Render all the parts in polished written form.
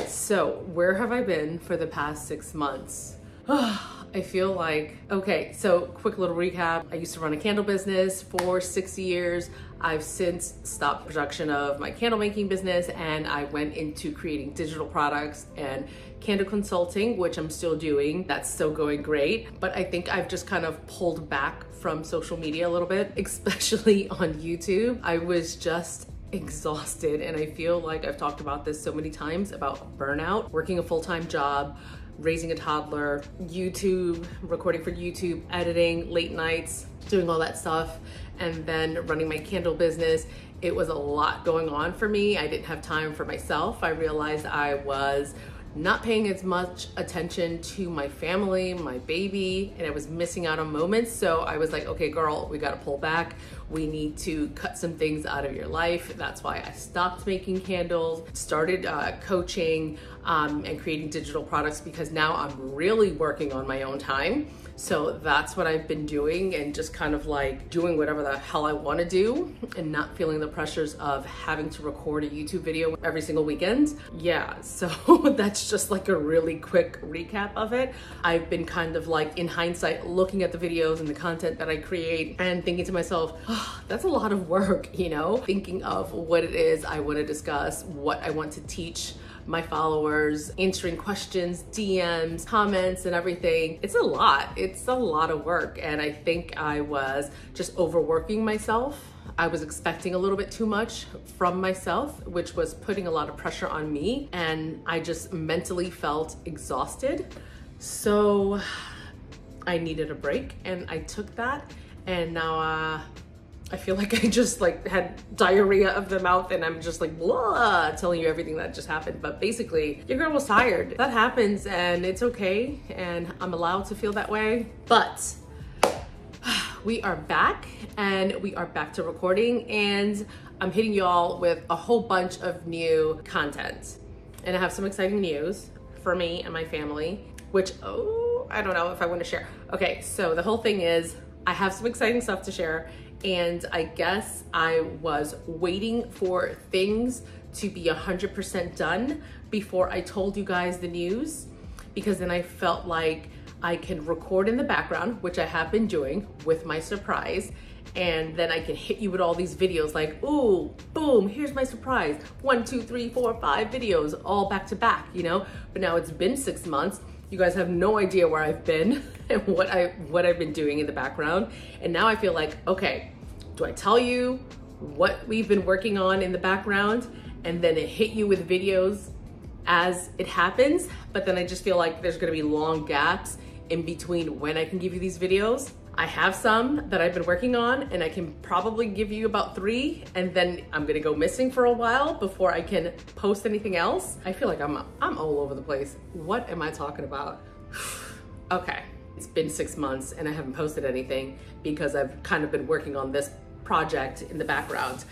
So where have I been for the past 6 months? I feel like, okay, so quick little recap. I used to run a candle business for 6 years. I've since stopped production of my candle making business and I went into creating digital products and candle consulting, which I'm still doing. That's still going great. But I think I've just kind of pulled back from social media a little bit, especially on YouTube. I was just exhausted, and I feel like I've talked about this so many times about burnout, working a full-time job, raising a toddler, YouTube, recording for YouTube, editing, late nights, doing all that stuff, and then running my candle business. It was a lot going on for me. I didn't have time for myself. I realized I was not paying as much attention to my family, my baby, and I was missing out on moments. So I was like, okay, girl, we gotta pull back. We need to cut some things out of your life. That's why I stopped making candles, started coaching and creating digital products, because now I'm really working on my own time. So that's what I've been doing, and just kind of like doing whatever the hell I want to do and not feeling the pressures of having to record a YouTube video every single weekend. Yeah, so that's just like a really quick recap of it. I've been kind of like, in hindsight, looking at the videos and the content that I create and thinking to myself, oh, that's a lot of work, you know? Thinking of what it is I want to discuss, what I want to teach my followers, answering questions, DMs, comments, and everything. It's a lot. It's a lot of work. And I think I was just overworking myself. I was expecting a little bit too much from myself, which was putting a lot of pressure on me. And I just mentally felt exhausted. So I needed a break, and I took that. And now I feel like I just like had diarrhea of the mouth, and I'm just like blah, telling you everything that just happened. But basically, your girl was tired. That happens, and it's okay, and I'm allowed to feel that way. But we are back, and we are back to recording, and I'm hitting y'all with a whole bunch of new content. And I have some exciting news for me and my family, which, oh, I don't know if I want to share. Okay, so the whole thing is, I have some exciting stuff to share. And I guess I was waiting for things to be 100% done before I told you guys the news, because then I felt like I can record in the background, which I have been doing with my surprise, and then I can hit you with all these videos like, ooh, boom, here's my surprise. 1, 2, 3, 4, 5 videos all back to back, you know? But now it's been 6 months. You guys have no idea where I've been and what I've been doing in the background. And now I feel like, okay, do I tell you what we've been working on in the background and then it hit you with videos as it happens? But then I just feel like there's gonna be long gaps in between when I can give you these videos. I have some that I've been working on, and I can probably give you about 3, and then I'm gonna go missing for a while before I can post anything else. I feel like I'm all over the place. What am I talking about? Okay, it's been 6 months and I haven't posted anything because I've kind of been working on this project in the background.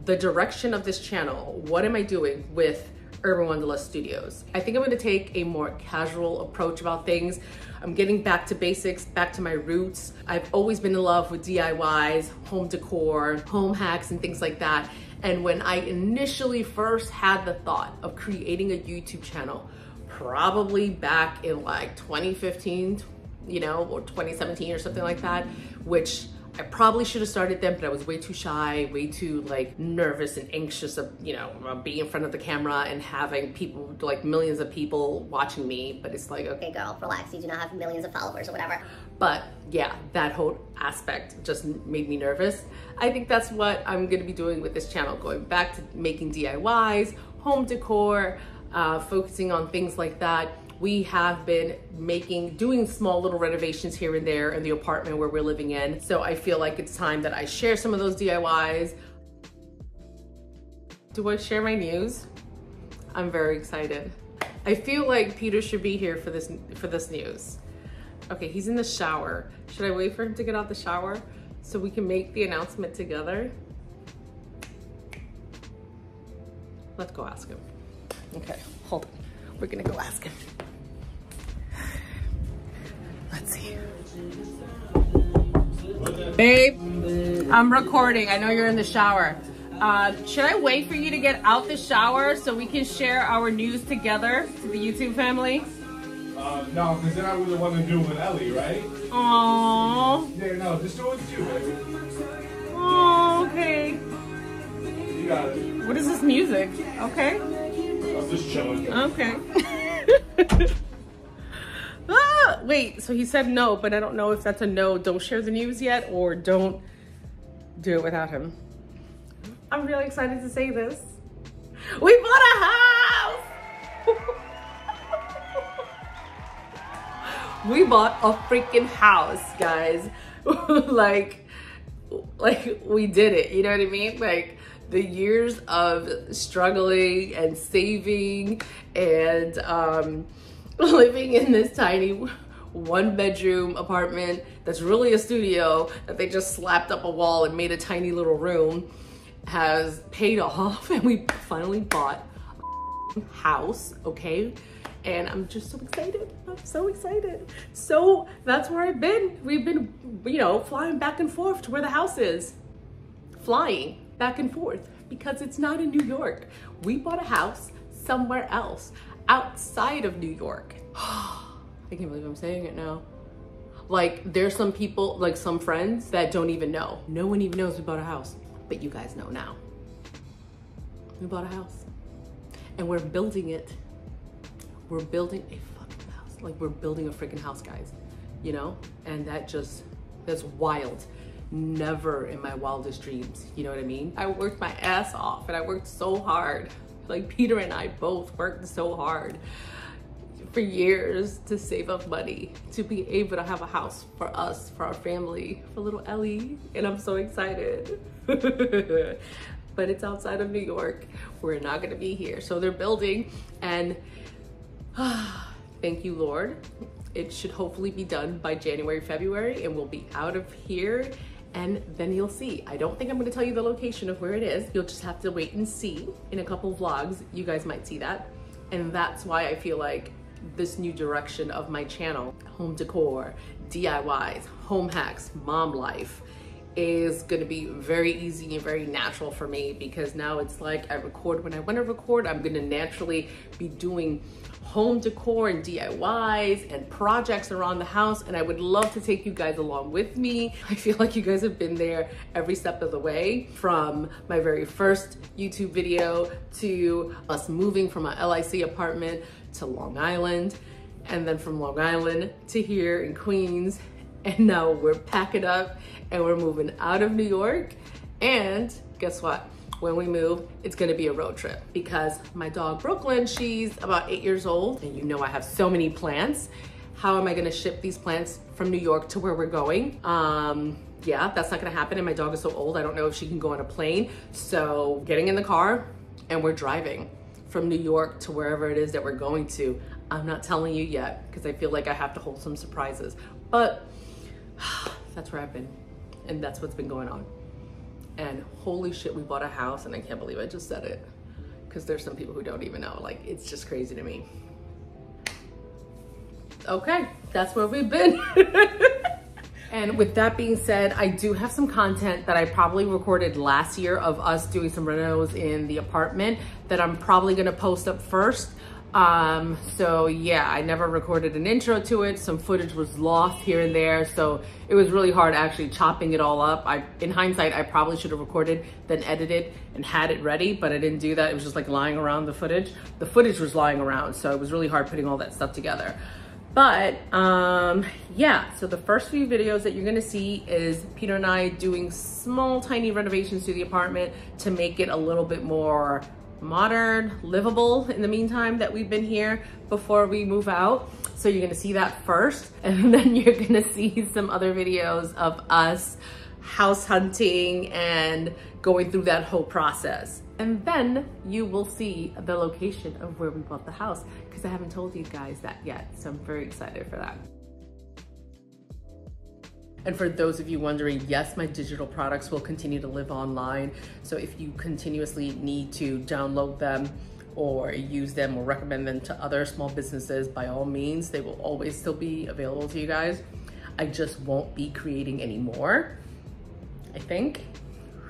The direction of this channel, what am I doing with Urban Wanderlust Studios? I think I'm gonna take a more casual approach about things. I'm getting back to basics, back to my roots. I've always been in love with DIYs, home decor, home hacks, and things like that. And when I initially first had the thought of creating a YouTube channel, probably back in like 2015, you know, or 2017 or something like that, which I probably should have started then, but I was way too shy, way too like nervous and anxious of, you know, being in front of the camera and having people, like millions of people watching me. But it's like, okay, girl, relax. You do not have millions of followers or whatever. But yeah, that whole aspect just made me nervous. I think that's what I'm gonna be doing with this channel, going back to making DIYs, home decor, focusing on things like that. We have been doing small little renovations here and there in the apartment where we're living in. So I feel like it's time that I share some of those DIYs. Do I share my news? I'm very excited. I feel like Peter should be here for this news. Okay, he's in the shower. Should I wait for him to get out the shower so we can make the announcement together? Let's go ask him. Okay, hold on. We're gonna go ask him. Let's see. Babe, I'm recording. I know you're in the shower. Should I wait for you to get out the shower so we can share our news together to the YouTube family? No, because then I would want to do it with Ellie, right? Aww. Yeah, no, just do it with you, baby. Oh, okay. You got it. What is this music? Okay. I'm just chilling. Okay. Wait, so he said no, but I don't know if that's a no, don't share the news yet, or don't do it without him. I'm really excited to say this. We bought a house! We bought a freaking house, guys. like we did it, you know what I mean? Like the years of struggling and saving and living in this tiny 1-bedroom apartment that's really a studio that they just slapped up a wall and made a tiny little room has paid off, and we finally bought a house, okay? And I'm just so excited. I'm so excited. So that's where I've been. We've been, you know, flying back and forth to where the house is. Flying back and forth because it's not in New York. We bought a house somewhere else outside of New York. I can't believe I'm saying it now. Like there's some people, like some friends that don't even know. No one even knows we bought a house, but you guys know now. We bought a house and we're building it. We're building a fucking house. Like we're building a freaking house, guys, you know? And that's wild. Never in my wildest dreams, you know what I mean? I worked my ass off and I worked so hard. Like Peter and I both worked so hard for years to save up money to be able to have a house for us, for our family, for little Ellie. And I'm so excited. But it's outside of New York. We're not gonna be here. So they're building, and thank you, Lord. It should hopefully be done by January, February, and we'll be out of here. And then you'll see. I don't think I'm gonna tell you the location of where it is. You'll just have to wait and see. In a couple of vlogs, you guys might see that. And that's why I feel like this new direction of my channel, home decor, DIYs, home hacks, mom life, is gonna be very easy and very natural for me, because now it's like I record when I want to record. I'm gonna naturally be doing home decor and DIYs and projects around the house, and I would love to take you guys along with me. I feel like you guys have been there every step of the way, from my very first YouTube video to us moving from a LIC apartment to Long Island, and then from Long Island to here in Queens, and now we're packing up and we're moving out of New York. And guess what? When we move, it's gonna be a road trip, because my dog Brooklyn, she's about 8 years old, and you know I have so many plants. How am I gonna ship these plants from New York to where we're going? Yeah, that's not gonna happen, and my dog is so old, I don't know if she can go on a plane. So getting in the car and we're driving from New York to wherever it is that we're going to. I'm not telling you yet, because I feel like I have to hold some surprises, but that's where I've been, and that's what's been going on. And holy shit, we bought a house, and I can't believe I just said it, because there's some people who don't even know. Like, it's just crazy to me. Okay, that's where we've been. And with that being said, I do have some content that I probably recorded last year of us doing some renos in the apartment that I'm probably gonna post up first. So yeah, I never recorded an intro to it. Some footage was lost here and there, so it was really hard actually chopping it all up. In hindsight, I probably should have recorded, then edited and had it ready, but I didn't do that. It was just like lying around the footage. The footage was lying around, so it was really hard putting all that stuff together. But yeah, so the first few videos that you're gonna see is Peter and I doing small, tiny renovations to the apartment to make it a little bit more modern, livable in the meantime that we've been here before we move out. So you're gonna see that first, and then you're gonna see some other videos of us house hunting and going through that whole process. And then you will see the location of where we bought the house, because I haven't told you guys that yet. So I'm very excited for that. And for those of you wondering, yes, my digital products will continue to live online. So if you continuously need to download them or use them or recommend them to other small businesses, by all means, they will always still be available to you guys. I just won't be creating any more, I think.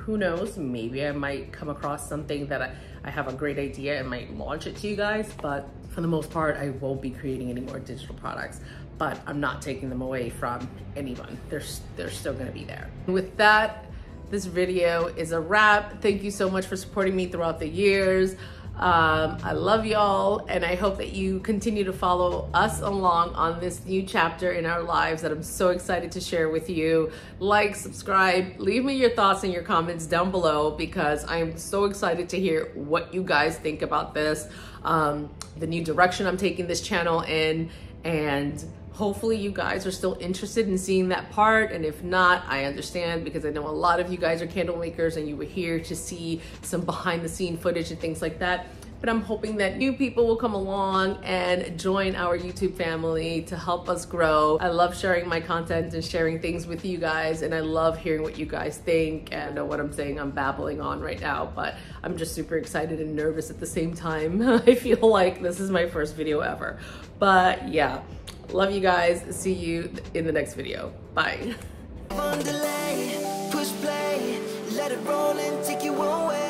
who knows, maybe I might come across something that I have a great idea and might launch it to you guys, but for the most part, I won't be creating any more digital products, but I'm not taking them away from anyone. They're still gonna be there. With that, this video is a wrap. Thank you so much for supporting me throughout the years. I love y'all, and I hope that you continue to follow us along on this new chapter in our lives that I'm so excited to share with you. Like, subscribe, leave me your thoughts and your comments down below, because I am so excited to hear what you guys think about this, the new direction I'm taking this channel in, and hopefully you guys are still interested in seeing that part. And if not, I understand, because I know a lot of you guys are candle makers and you were here to see some behind the scene footage and things like that. But I'm hoping that new people will come along and join our YouTube family to help us grow. I love sharing my content and sharing things with you guys, and I love hearing what you guys think. And I know what I'm saying, I'm babbling on right now, but I'm just super excited and nervous at the same time. I feel like this is my first video ever. But yeah, love you guys. See you in the next video. Bye. Push play, let it roll and take you away.